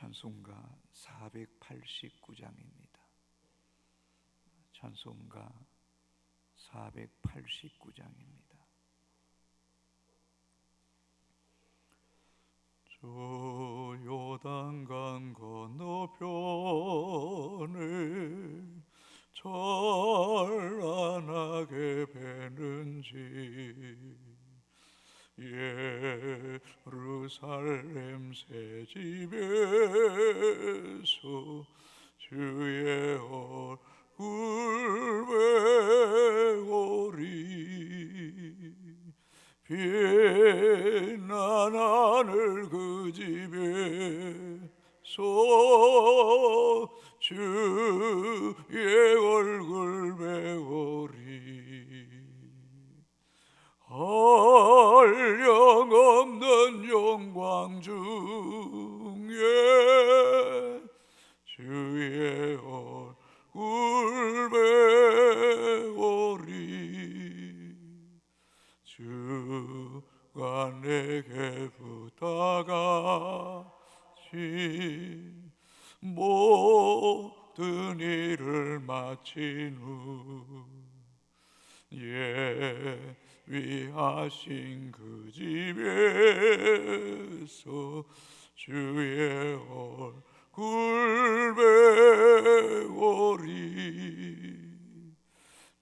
찬송가 489장입니다. 찬송가 489장입니다. 저 요단강 건너편에 찬란하게 배는지 예루살렘 새 집에서 주의 얼굴 배우리 빛난 하늘 그 집에서 주의 얼굴 배우리 한량없는 영광 중에 주의 얼굴 배우리 주가 내게 부탁하신 모든 일을 마친 후 예비하신 그 집에서 주의 얼굴 배우리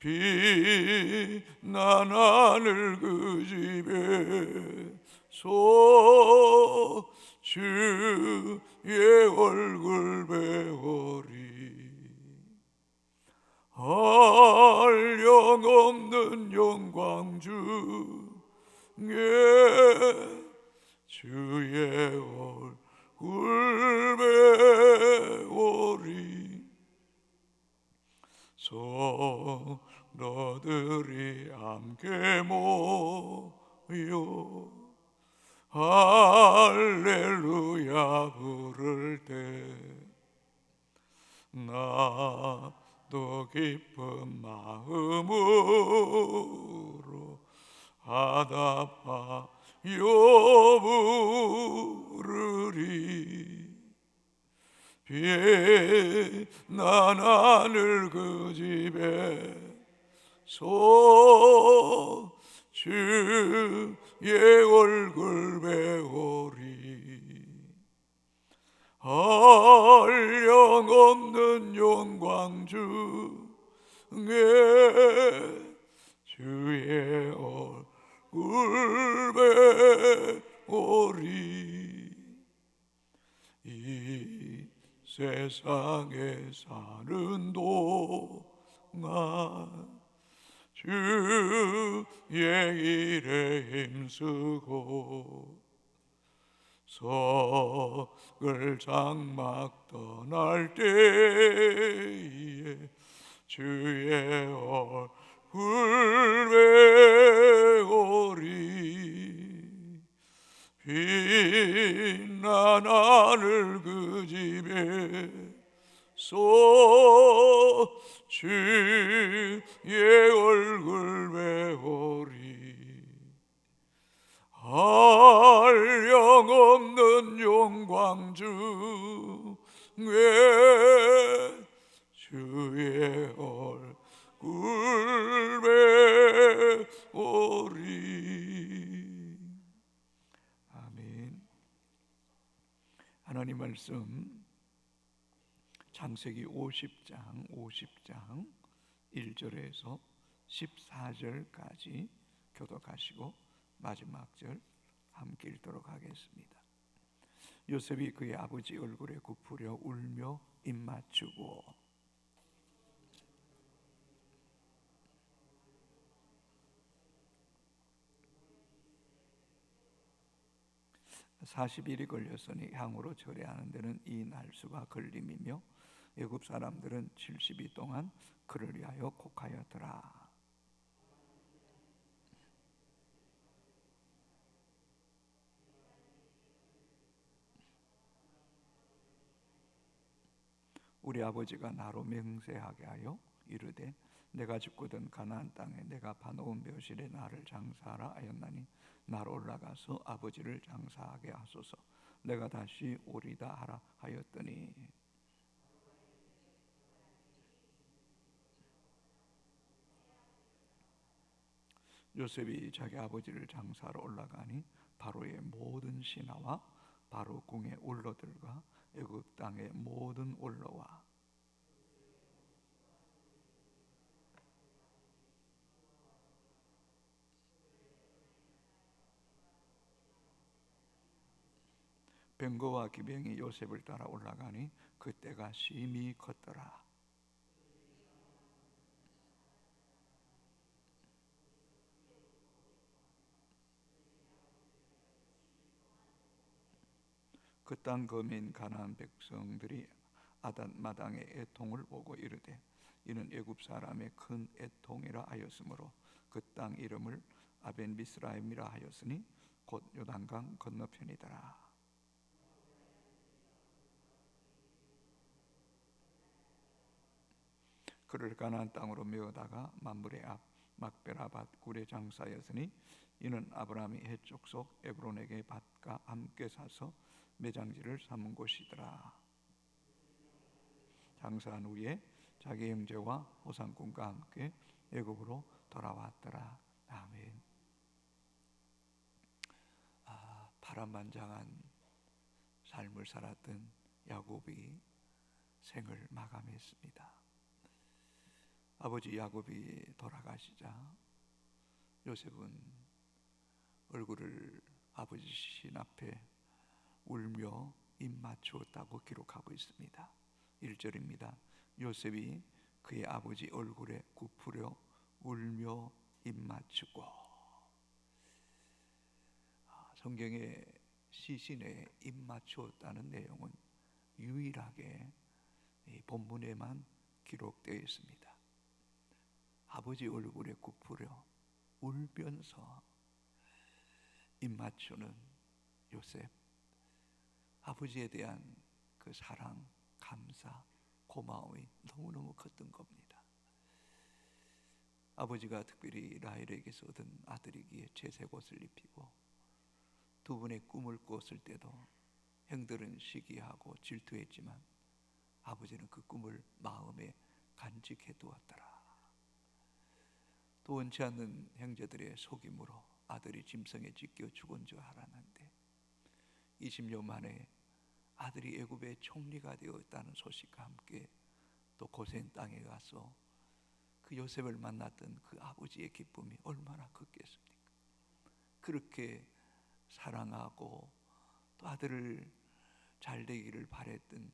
빛난 하늘 그 집에서 주의 얼굴 배우리 한량없는 영광 중에 주의 얼굴 배우리 성도들이 함께 모여 할렐루야 부를 때 나도 기쁜 마음으로 하답하여 부르리 빛난 하늘 그 집에서 주의 얼굴 배우리 한량없는 영광 중에 주의 얼굴 배우리 이 세상에 사는 동안 주의 일에 힘쓰고 석을 장막 떠날 때에 주의 얼굴 배우리 빛난 하늘 그 집에서 주의 얼굴 배우리 한량없는 영광 중에 주의 얼굴 배우리 아멘. 하나님 말씀 창세기 50장 1절에서 14절까지 교독하시고 마지막 절 함께 읽도록 하겠습니다. 요셉이 그의 아버지 얼굴에 굽으려 울며 입맞추고 40일이 걸렸으니 향으로 절해하는 데는 이 날수가 걸림이며 애굽 사람들은 70일 동안 그를 위하여 곡하였더라. 우리 아버지가 나로 맹세하게 하여 이르되 내가 죽거든 가나안 땅에 내가 파놓은 묘실에 나를 장사하라 하였나니 나로 올라가서 아버지를 장사하게 하소서. 내가 다시 오리다 하라 하였더니 요셉이 자기 아버지를 장사하러 올라가니 바로의 모든 신하와 바로 궁의 올로들과 애굽 땅의 모든 올로와 병거와 기병이 요셉을 따라 올라가니 그때가 심히 컸더라. 그 땅 거민 가나안 백성들이 아닷 마당의 애통을 보고 이르되 이는 애굽 사람의 큰 애통이라 하였으므로 그 땅 이름을 아벤 미스라임이라 하였으니 곧 요단강 건너편이더라. 그를 가나안 땅으로 메어다가 만물의 앞 막베라밭 굴에 장사하였으니 이는 아브라함이 해쪽 속 에브론에게 밭과 함께 사서 매장지를 삼은 곳이더라. 장사한 후에 자기 형제와 호상꾼과 함께 애굽으로 돌아왔더라. 아멘. 파란만장한 삶을 살았던 야곱이 생을 마감했습니다. 아버지 야곱이 돌아가시자 요셉은 얼굴을 아버지 시신 앞에 울며 입 맞추었다고 기록하고 있습니다. 1절입니다. 요셉이 그의 아버지 얼굴에 굽으려 울며 입 맞추고. 성경의 시신에 입 맞추었다는 내용은 유일하게 이 본문에만 기록되어 있습니다. 아버지 얼굴에 굽으려 울면서 입 맞추는 요셉. 아버지에 대한 그 사랑, 감사, 고마움이 너무너무 컸던 겁니다. 아버지가 특별히 라헬에게서 얻은 아들이기에 채색 옷을 입히고 두 분의 꿈을 꾸었을 때도 형들은 시기하고 질투했지만 아버지는 그 꿈을 마음에 간직해 두었더라. 또 원치 않는 형제들의 속임으로 아들이 짐승에 찢겨 죽은 줄 알았는데 20년 만에 아들이 애굽의 총리가 되었다는 소식과 함께 또 고센 땅에 가서 그 요셉을 만났던 그 아버지의 기쁨이 얼마나 컸겠습니까? 그렇게 사랑하고 또 아들을 잘 되기를 바랬던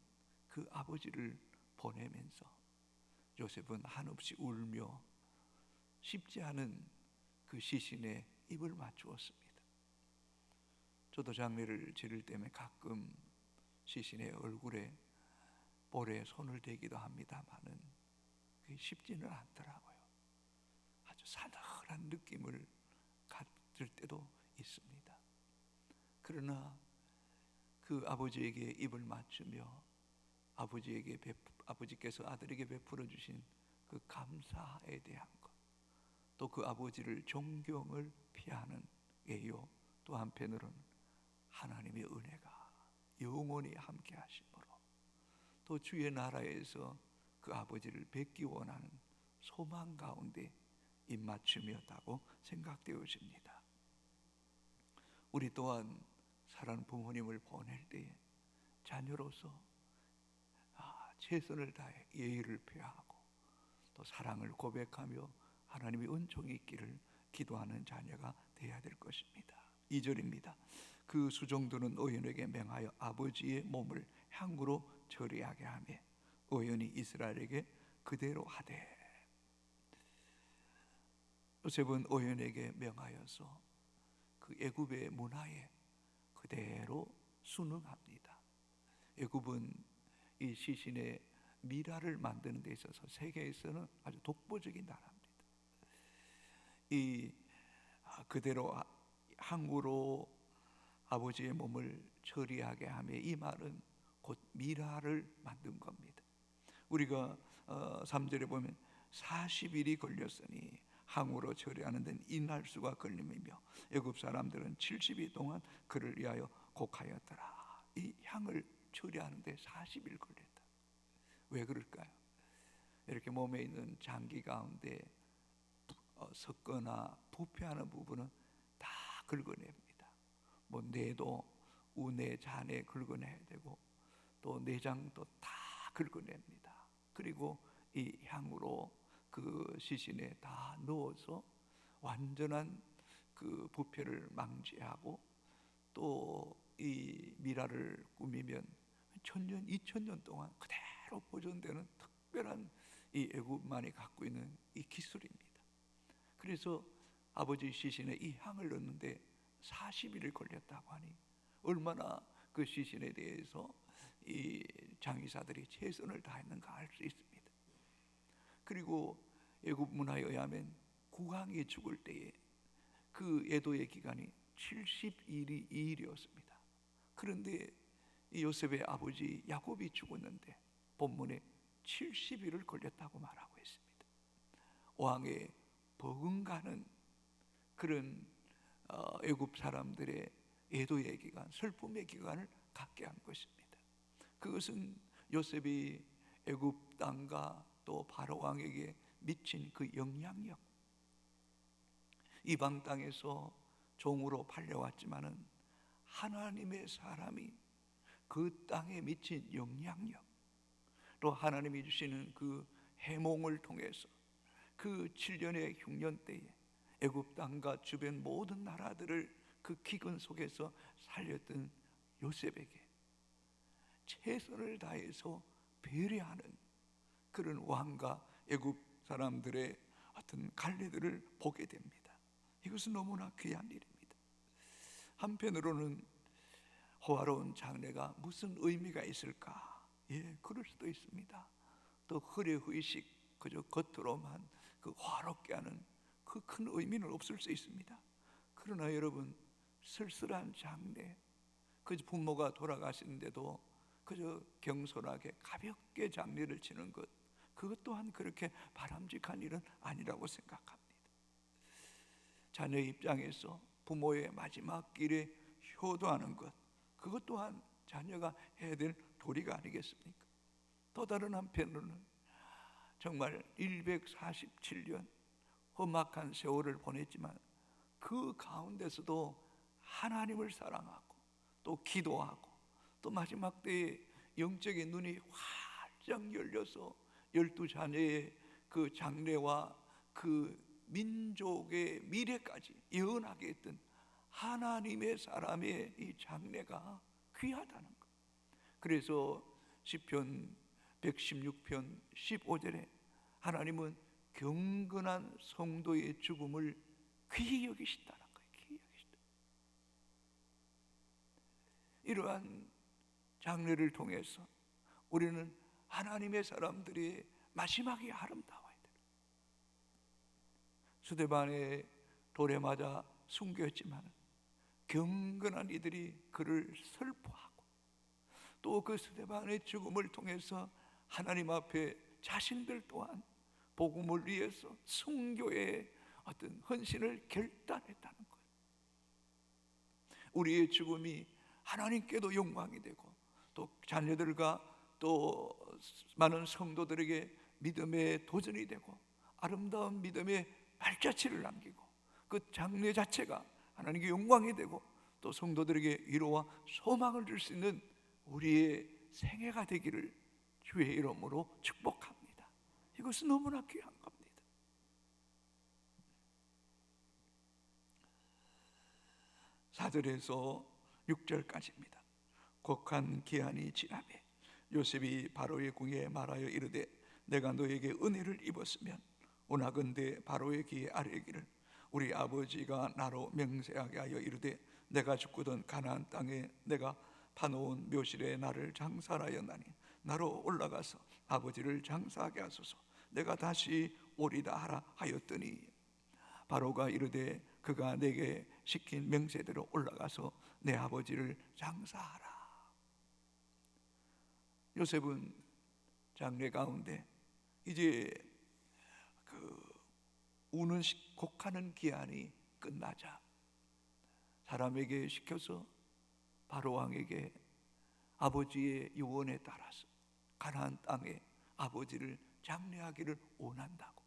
그 아버지를 보내면서 요셉은 한없이 울며 쉽지 않은 그 시신에 입을 맞추었습니다. 저도 장례를 치를 때면 가끔 시신의 얼굴에 볼에 손을 대기도 합니다만은 그게 쉽지는 않더라고요. 아주 사나운 느낌을 가질 때도 있습니다. 그러나 그 아버지에게 입을 맞추며 아버지께서 아들에게 베풀어 주신 그 감사에 대한 것, 또 그 아버지를 존경을 피하는 예요. 또 한편으로는 하나님의 은혜가 영원히 함께 하심으로 또 주의 나라에서 그 아버지를 뵙기 원하는 소망 가운데 입맞춤이었다고 생각되어집니다. 우리 또한 사랑하는 부모님을 보낼 때에 자녀로서 최선을 다해 예의를 표하고 또 사랑을 고백하며 하나님의 은총이 있기를 기도하는 자녀가 되어야 될 것입니다. 2절입니다. 그 수종들은 오연에게 맹하여 아버지의 몸을 향으로 처리하게 하며 오연이 이스라엘에게 그대로 하되. 요셉은 오연에게 명하여서 그 애굽의 문화에 그대로 순응합니다. 애굽은 이 시신의 미라를 만드는 데 있어서 세계에서는 아주 독보적인 나라입니다. 이 그대로 항구로 아버지의 몸을 처리하게 하며 이 말은 곧 미라를 만든 겁니다. 우리가 3절에 보면 40일이 걸렸으니 항우로 처리하는 데는 인할수가 걸림이며 애굽 사람들은 70일 동안 그를 위하여 곡하였더라. 이 향을 처리하는 데 40일 걸렸다. 왜 그럴까요? 이렇게 몸에 있는 장기 가운데 섞거나 부패하는 부분은 다 긁어냅니다. 뭐 뇌도 우뇌, 자뇌 긁어내야 되고 또 내장도 다 긁어냅니다. 그리고 이 향으로 그 시신에 다 넣어서 완전한 그 부패를 망치하고 또 이 미라를 꾸미면 1000년, 2000년 동안 그대로 보존되는 특별한 이 애굽만이 갖고 있는 이 기술입니다. 그래서 아버지 시신에 이 향을 넣는데 40일을 걸렸다고 하니 얼마나 그 시신에 대해서 이 장의사들이 최선을 다했는가 알 수 있습니다. 그리고 애굽 문화에 의하면 국왕이 죽을 때에 그 애도의 기간이 70일이 2일이었습니다. 그런데 이 요셉의 아버지 야곱이 죽었는데 본문에 70일을 걸렸다고 말하고 있습니다. 왕의 버금가는 그런 애굽 사람들의 애도의 기간, 슬픔의 기간을 갖게 한 것입니다. 그것은 요셉이 애굽 땅과 또 바로 왕에게 미친 그 영향력, 이방 땅에서 종으로 팔려왔지만은 하나님의 사람이 그 땅에 미친 영향력, 또 하나님이 주시는 그 해몽을 통해서 그 7년의 흉년 때에 애굽 땅과 주변 모든 나라들을 그 기근 속에서 살렸던 요셉에게 최선을 다해서 배려하는 그런 왕과 애굽 사람들의 어떤 갈래들을 보게 됩니다. 이것은 너무나 귀한 일입니다. 한편으로는 호화로운 장례가 무슨 의미가 있을까? 예, 그럴 수도 있습니다. 또 흐려의식, 그저 겉으로만 그 화롭게 하는 그 큰 의미는 없을 수 있습니다. 그러나 여러분, 쓸쓸한 장례, 그 부모가 돌아가시는데도 그저 경솔하게 가볍게 장례를 치는 것, 그것 또한 그렇게 바람직한 일은 아니라고 생각합니다. 자녀의 입장에서 부모의 마지막 길에 효도하는 것, 그것 또한 자녀가 해야 될 도리가 아니겠습니까? 또 다른 한편으로는 정말 147년 험악한 세월을 보냈지만 그 가운데서도 하나님을 사랑하고 또 기도하고 또 마지막 때에 영적인 눈이 활짝 열려서 12자녀의 그 장래와 그 민족의 미래까지 예언하게 했던 하나님의 사람의 이 장래가 귀하다는 것. 그래서 시편 116편 15절에 하나님은 경건한 성도의 죽음을 귀히 여기신다는 거예요. 귀히 여기신다. 이러한 장례를 통해서 우리는 하나님의 사람들이 마지막이 아름다워야 돼요. 스데반의 돌에 맞아 숨겼지만 경건한 이들이 그를 슬퍼하고 또 그 스데반의 죽음을 통해서 하나님 앞에 자신들 또한 복음을 위해서 순교의 어떤 헌신을 결단했다는 거예요. 우리의 죽음이 하나님께도 영광이 되고 또 자녀들과 또 많은 성도들에게 믿음의 도전이 되고 아름다운 믿음의 발자취를 남기고 그 장례 자체가 하나님께 영광이 되고 또 성도들에게 위로와 소망을 줄 수 있는 우리의 생애가 되기를 주의 이름으로 축복합니다. 이것은 너무나 귀한 겁니다. 사절에서 6절까지입니다. 곡한 기한이 지나매 요셉이 바로의 궁에 말하여 이르되 내가 너에게 은혜를 입었으면 원하건대 바로의 귀에 아뢰기를 우리 아버지가 나로 맹세하게 하여 이르되 내가 죽거든 가나안 땅에 내가 파놓은 묘실에 나를 장사하였나니 나로 올라가서 아버지를 장사하게 하소서. 내가 다시 오리다 하라 하였더니 바로가 이르되 그가 내게 시킨 명세대로 올라가서 내 아버지를 장사하라. 요셉은 장례 가운데 이제 우는 곡하는 기한이 끝나자 사람에게 시켜서 바로 왕에게 아버지의 유언에 따라서 가나안 땅에 아버지를 장례하기를 원한다고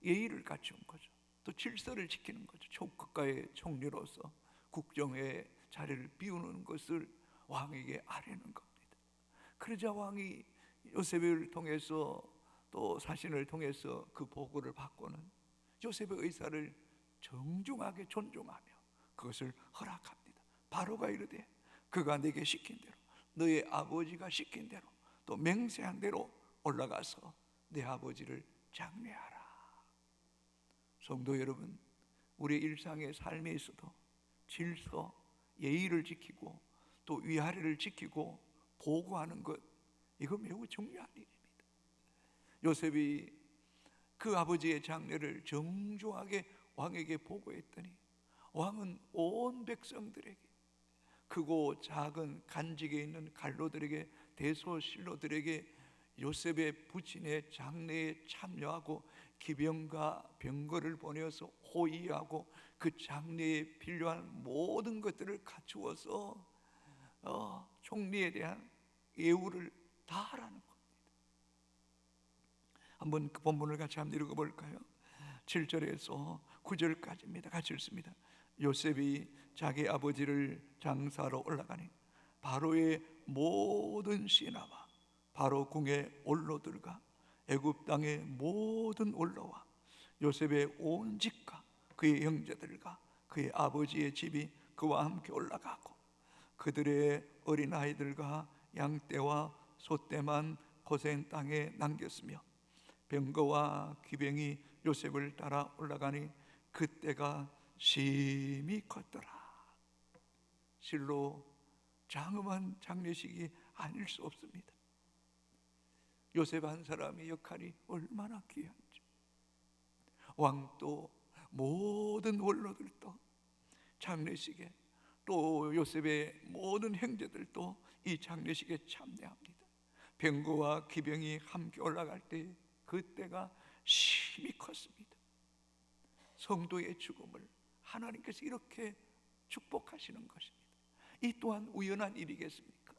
예의를 갖춘 거죠. 또 질서를 지키는 거죠. 국가의 총리로서 국정의 자리를 비우는 것을 왕에게 아뢰는 겁니다. 그러자 왕이 요셉을 통해서 또 사신을 통해서 그 보고를 받고는 요셉의 의사를 정중하게 존중하며 그것을 허락합니다. 바로가 이르되 그가 내게 시킨 대로 너의 아버지가 시킨 대로 또 맹세한 대로 올라가서 내 아버지를 장례하라. 성도 여러분, 우리 일상의 삶에 있어도 질서, 예의를 지키고 또 위아래를 지키고 보고하는 것, 이거 매우 중요한 일입니다. 요셉이 그 아버지의 장례를 정중하게 왕에게 보고했더니 왕은 온 백성들에게, 크고 작은 간직에 있는 관로들에게, 대소신로들에게 요셉의 부친의 장례에 참여하고 기병과 병거를 보내어서 호위하고 그 장례에 필요한 모든 것들을 갖추어서 총리에 대한 예우를 다 하라는 겁니다. 한번 그 본문을 같이 한번 읽어볼까요? 7절에서 9절까지입니다. 같이 읽습니다. 요셉이 자기 아버지를 장사로 올라가니 바로의 모든 신하와 바로 궁의 원로들과 애굽 땅의 모든 원로와 요셉의 온 집과 그의 형제들과 그의 아버지의 집이 그와 함께 올라가고 그들의 어린아이들과 양떼와 소떼만 고센 땅에 남겼으며 병거와 기병이 요셉을 따라 올라가니 그때가 심히 컸더라. 실로 장엄한 장례식이 아닐 수 없습니다. 요셉 한 사람의 역할이 얼마나 귀한지, 왕도 모든 원로들도 장례식에, 또 요셉의 모든 형제들도 이 장례식에 참여합니다. 병거와 기병이 함께 올라갈 때 그때가 심히 컸습니다. 성도의 죽음을 하나님께서 이렇게 축복하시는 것입니다. 이 또한 우연한 일이겠습니까?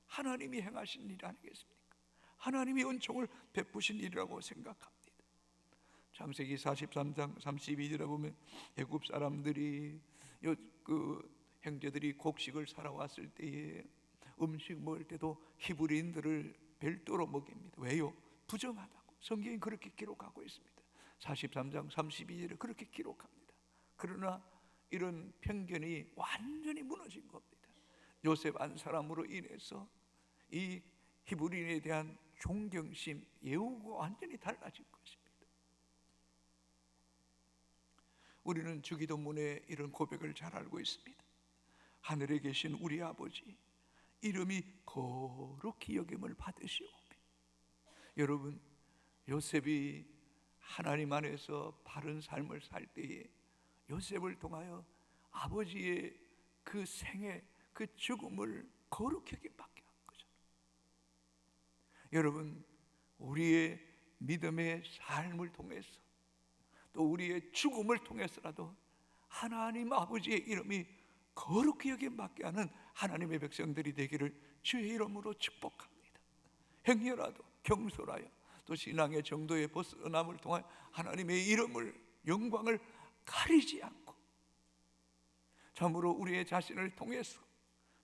하나님이 행하신 일 아니겠습니까? 하나님이 은총을 베푸신 일이라고 생각합니다. 창세기 43장 32절에 보면 애굽 사람들이 그 형제들이 곡식을 사러 왔을 때에 음식 먹을 때도 히브리인들을 별도로 먹입니다. 왜요? 부정하다고 성경이 그렇게 기록하고 있습니다. 43장 32절에 그렇게 기록합니다. 그러나 이런 편견이 완전히 무너진 겁니다. 요셉 한 사람으로 인해서 이 히브리인에 대한 존경심, 예우가 완전히 달라진 것입니다. 우리는 주기도문에 이런 고백을 잘 알고 있습니다. 하늘에 계신 우리 아버지, 이름이 거룩히 여김을 받으시오며. 여러분, 요셉이 하나님 안에서 바른 삶을 살 때에 요셉을 통하여 아버지의 그 생애, 그 죽음을 거룩히 여김받게 한 거죠. 여러분, 우리의 믿음의 삶을 통해서 또 우리의 죽음을 통해서라도 하나님 아버지의 이름이 거룩히 여김받게 하는 하나님의 백성들이 되기를 주의 이름으로 축복합니다. 행여라도 경솔하여 또 신앙의 정도에 벗어남을 통하여 하나님의 이름을, 영광을 가리지 않고 참으로 우리의 자신을 통해서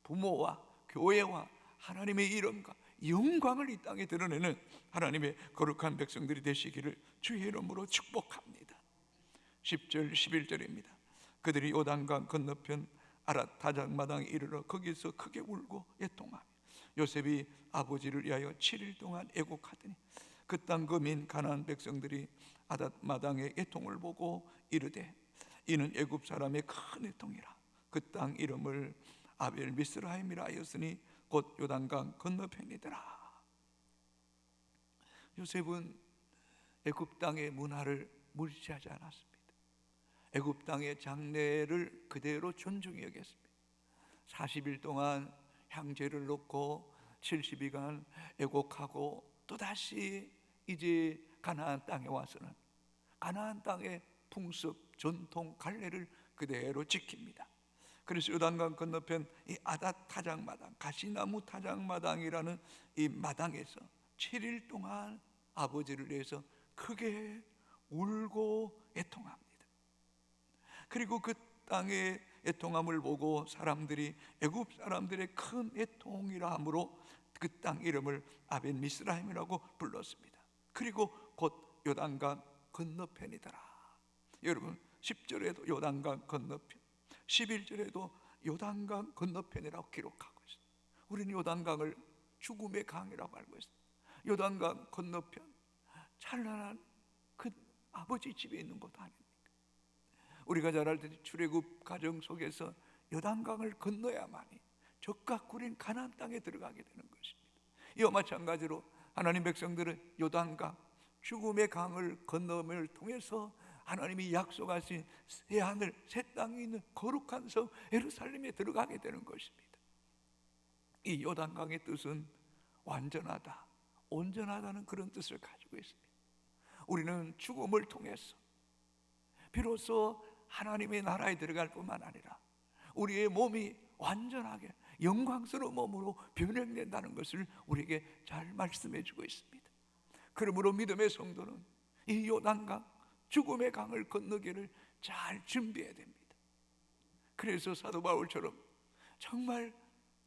부모와 교회와 하나님의 이름과 영광을 이 땅에 드러내는 하나님의 거룩한 백성들이 되시기를 주의 이름으로 축복합니다. 10절 11절입니다. 그들이 요단강 건너편 아랏 다작마당에 이르러 거기서 크게 울고 애통하며 요셉이 아버지를 위하여 7일 동안 애곡하더니 그 땅 거민 가나안 백성들이 아랏 마당의 애통을 보고 이르되 이는 애굽 사람의 큰 애통이라. 그 땅 이름을 아벨 미스라임이라 하였으니 곧 요단강 건너편이더라. 요셉은 애굽 땅의 문화를 무시하지 않았습니다. 애굽 땅의 장례를 그대로 존중히 여겼습니다. 40일 동안 향제를 놓고 70일간 애곡하고 또다시 이제 가나안 땅에 와서는 가나안 땅의 풍습, 전통, 관례를 그대로 지킵니다. 그래서 요단강 건너편 이 아닷 타작마당, 가시나무 타작마당이라는 이 마당에서 7일 동안 아버지를 위해서 크게 울고 애통합니다. 그리고 그 땅의 애통함을 보고 사람들이 애굽 사람들의 큰 애통이라 함으로 그 땅 이름을 아벤 미스라임이라고 불렀습니다. 그리고 곧 요단강 건너편이더라. 여러분 10절에도 요단강 건너편, 11절에도 요단강 건너편이라고 기록하고 있습니다. 우리는 요단강을 죽음의 강이라고 알고 있습니다. 요단강 건너편, 찬란한 그 아버지 집에 있는 곳 아닙니까? 우리가 잘 알듯이 출애굽 가정 속에서 요단강을 건너야만이 적과 꿀인 가나안 땅에 들어가게 되는 것입니다. 이와 마찬가지로 하나님 백성들은 요단강, 죽음의 강을 건너음을 통해서 하나님이 약속하신 새 하늘, 새 땅에 있는 거룩한 성 예루살렘에 들어가게 되는 것입니다. 이 요단강의 뜻은 완전하다, 온전하다는 그런 뜻을 가지고 있습니다. 우리는 죽음을 통해서 비로소 하나님의 나라에 들어갈 뿐만 아니라 우리의 몸이 완전하게 영광스러운 몸으로 변형된다는 것을 우리에게 잘 말씀해 주고 있습니다. 그러므로 믿음의 성도는 이 요단강, 죽음의 강을 건너기를 잘 준비해야 됩니다. 그래서 사도 바울처럼 정말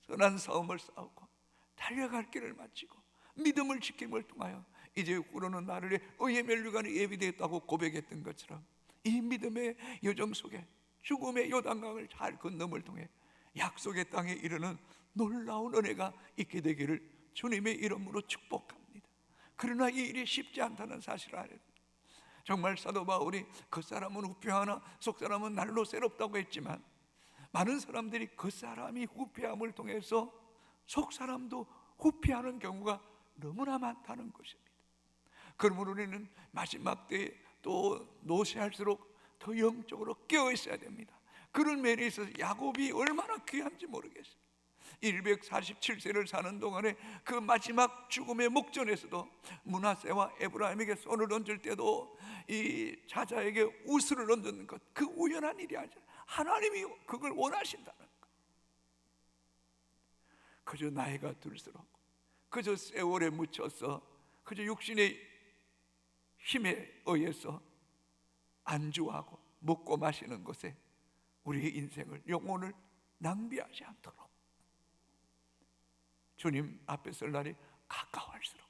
선한 싸움을 싸우고 달려갈 길을 마치고 믿음을 지킴을 통하여 이제 후로는 나를 의의 면류관이 예비되었다고 고백했던 것처럼 이 믿음의 여정 속에 죽음의 요단강을 잘 건너을 통해 약속의 땅에 이르는 놀라운 은혜가 있게 되기를 주님의 이름으로 축복합니다. 그러나 이 일이 쉽지 않다는 사실을 알아야 됩니다. 정말 사도 바울이 겉사람은 후패하나 속사람은 날로 새롭다고 했지만 많은 사람들이 겉사람이 후패함을 통해서 속사람도 후패하는 경우가 너무나 많다는 것입니다. 그러므로 우리는 마지막 때에 또 노쇠할수록 더 영적으로 깨어 있어야 됩니다. 그런 면에 있어서 야곱이 얼마나 귀한지 모르겠어요. 147세를 사는 동안에 그 마지막 죽음의 목전에서도 므낫세와 에브라임에게 손을 얹을 때도 이 자자에게 우슬을 얹는 것, 그 우연한 일이 아니라 하나님이 그걸 원하신다는 것. 그저 나이가 들수록, 그저 세월에 묻혀서, 그저 육신의 힘에 의해서 안주하고 먹고 마시는 것에 우리의 인생을, 영혼을 낭비하지 않도록 주님 앞에 설 날이 가까워할수록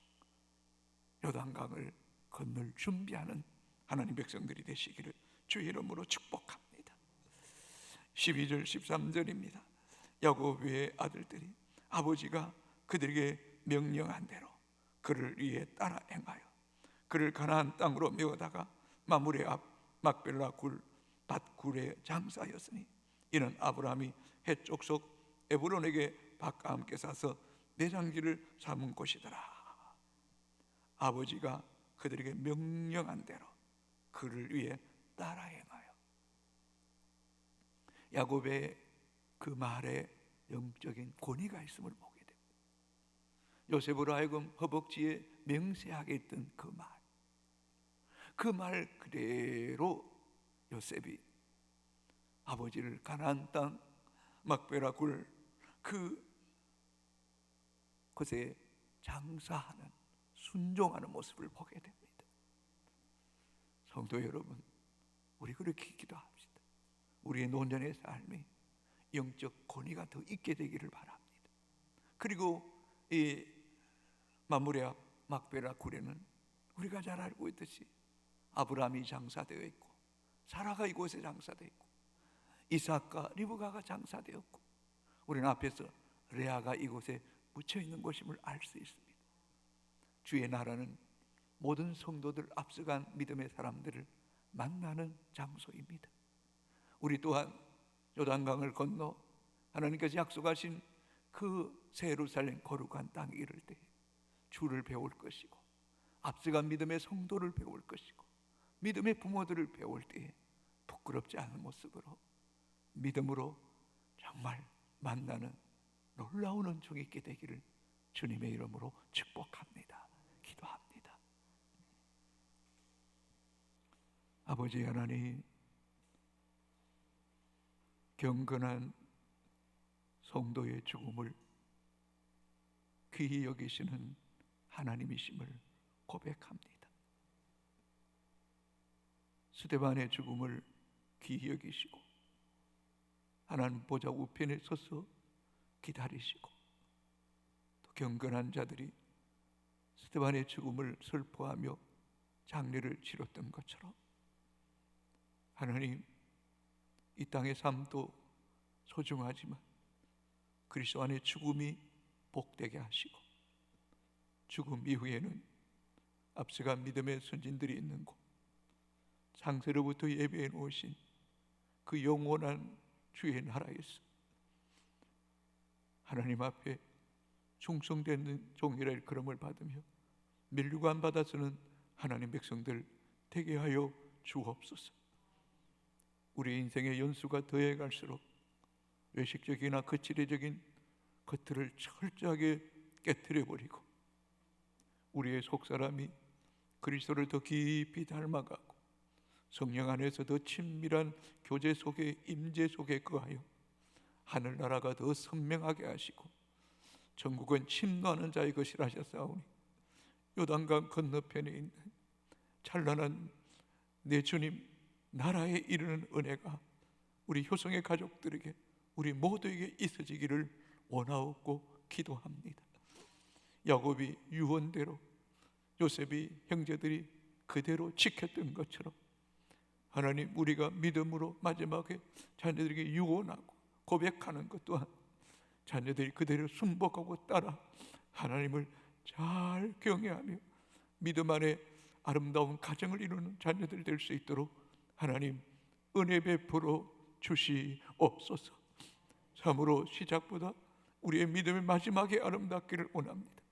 요단강을 건널 준비하는 하나님 백성들이 되시기를 주의 이름으로 축복합니다. 12절 13절입니다. 야곱의 아들들이 아버지가 그들에게 명령한 대로 그를 위해 따라 행하여 그를 가나안 땅으로 메어다가 마므레 앞 막벨라 굴 밭굴에 장사였으니 이는 아브라함이 해쪽 속 에브론에게 밭과 함께 사서 내장지를 삼은 곳이더라. 아버지가 그들에게 명령한 대로 그를 위해 따라 행하여. 야곱의 그 말에 영적인 권위가 있음을 보게 됩니다. 요셉으로 하여금 허벅지에 맹세하게 했던 그 말, 그 말 그대로 요셉이 아버지를 가나안 땅 막베라 굴 그곳에 장사하는, 순종하는 모습을 보게 됩니다. 성도 여러분, 우리 그렇게 기도합시다. 우리의 노년의 삶이 영적 권위가 더 있게 되기를 바랍니다. 그리고 이 마므레 막베라 굴에는 우리가 잘 알고 있듯이 아브라함이 장사되어 있고 사라가 이곳에 장사되어 있고 이삭과 리브가가 장사되었고 우리는 앞에서 레아가 이곳에 묻혀 있는 것임을 알 수 있습니다. 주의 나라는 모든 성도들 앞서간 믿음의 사람들을 만나는 장소입니다. 우리 또한 요단강을 건너 하나님께서 약속하신 그 새 예루살렘 거룩한 땅에 이를 때 주를 배울 것이고 앞서간 믿음의 성도를 배울 것이고 믿음의 부모들을 배울 때에 부끄럽지 않은 모습으로 믿음으로 정말 만나는 놀라운 은총이 있게 되기를 주님의 이름으로 축복합니다. 기도합니다. 아버지 하나님, 경건한 성도의 죽음을 귀히 여기시는 하나님이심을 고백합니다. 스데반의 죽음을 귀히 여기시고 하나님 보좌 우편에 서서 기다리시고, 또 경건한 자들이 스데반의 죽음을 슬퍼하며 장례를 치렀던 것처럼 하나님, 이 땅의 삶도 소중하지만 그리스도 안의 죽음이 복되게 하시고, 죽음 이후에는 앞서간 믿음의 선진들이 있는 곳, 창세로부터 예배해 놓으신 그 영원한 주의 나라에서 하나님 앞에 충성되는 종이라 일컬음을 받으며 면류관 받아서는 하나님 백성들 되게 하여 주옵소서. 우리 인생의 연수가 더해 갈수록 외식적이나 거칠애적인 것들을 철저하게 깨트려 버리고 우리의 속사람이 그리스도를 더 깊이 닮아가고 성령 안에서 더 친밀한 교제 속에, 임재 속에 거하여 하늘나라가 더 선명하게 하시고 천국은 침노하는 자의 것이라 하셨사오니, 요단강 건너편에 있는 찬란한 내 주님 나라에 이르는 은혜가 우리 효성의 가족들에게, 우리 모두에게 있어지기를 원하옵고 기도합니다. 야곱이 유언대로, 요셉이 형제들이 그대로 지켰던 것처럼 하나님, 우리가 믿음으로 마지막에 자녀들에게 유언하고 고백하는 것 또한 자녀들이 그대로 순복하고 따라 하나님을 잘 경외하며 믿음 안에 아름다운 가정을 이루는 자녀들 될 수 있도록 하나님 은혜 베풀어 주시옵소서. 참으로 시작보다 우리의 믿음의 마지막에 아름답기를 원합니다.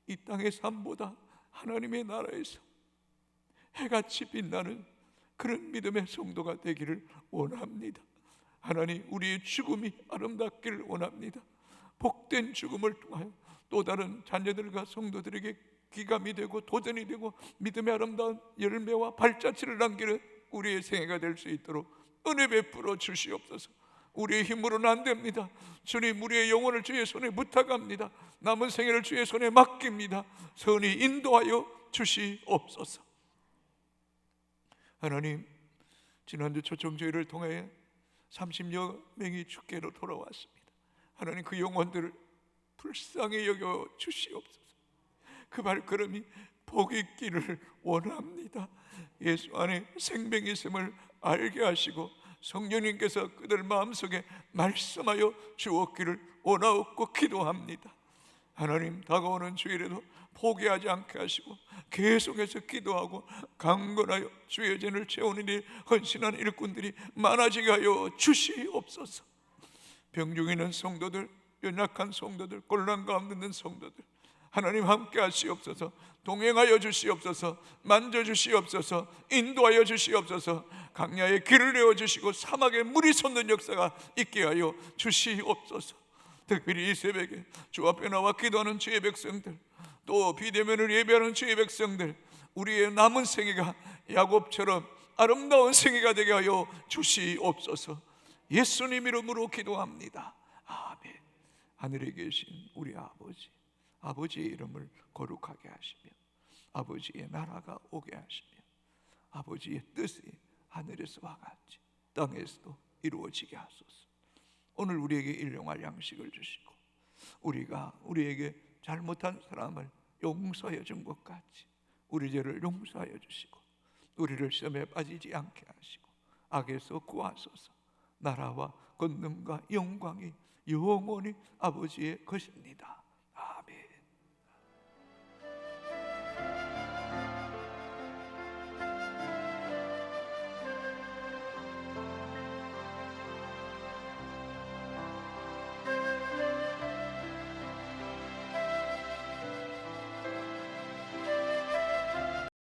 이 땅의 삶보다 하나님의 나라에서 해같이 빛나는 그런 믿음의 성도가 되기를 원합니다. 하나님, 우리의 죽음이 아름답기를 원합니다. 복된 죽음을 통하여 또 다른 자녀들과 성도들에게 기감이 되고 도전이 되고 믿음의 아름다운 열매와 발자취를 남기는 우리의 생애가 될 수 있도록 은혜 베풀어 주시옵소서. 우리의 힘으로는 안 됩니다. 주님, 우리의 영혼을 주의 손에 부탁합니다. 남은 생애를 주의 손에 맡깁니다. 선히 인도하여 주시옵소서. 하나님, 지난주 초청주의를 통해 30여 명이 주께로 돌아왔습니다. 하나님, 그 영혼들을 불쌍히 여겨 주시옵소서. 그 발걸음이 복 있기를 원합니다. 예수 안에 생명이 있음을 알게 하시고 성령님께서 그들 마음속에 말씀하여 주었기를 원하옵고 기도합니다. 하나님, 다가오는 주일에도 포기하지 않게 하시고 계속해서 기도하고 강건하여 주의 전을 채우는 일 헌신한 일꾼들이 많아지게 하여 주시옵소서. 병중에 있는 성도들, 연약한 성도들, 곤란 가운데 있는 성도들, 하나님 함께 하시옵소서. 동행하여 주시옵소서. 만져주시옵소서. 인도하여 주시옵소서. 강야에 길을 내어주시고 사막에 물이 솟는 역사가 있게 하여 주시옵소서. 특별히 이 새벽에 주 앞에 나와 기도하는 주의 백성들, 또 비대면을 예배하는 주의 백성들, 우리의 남은 생애가 야곱처럼 아름다운 생애가 되게 하여 주시옵소서. 예수님 이름으로 기도합니다. 아멘. 하늘에 계신 우리 아버지, 아버지의 이름을 거룩하게 하시며 아버지의 나라가 오게 하시며 아버지의 뜻이 하늘에서와 같이 땅에서도 이루어지게 하소서. 오늘 우리에게 일용할 양식을 주시고 우리가 우리에게 잘못한 사람을 용서해 준 것 같이 우리 죄를 용서하여 주시고 우리를 시험에 빠지지 않게 하시고 악에서 구하소서. 나라와 권능과 영광이 영원히 아버지의 것입니다.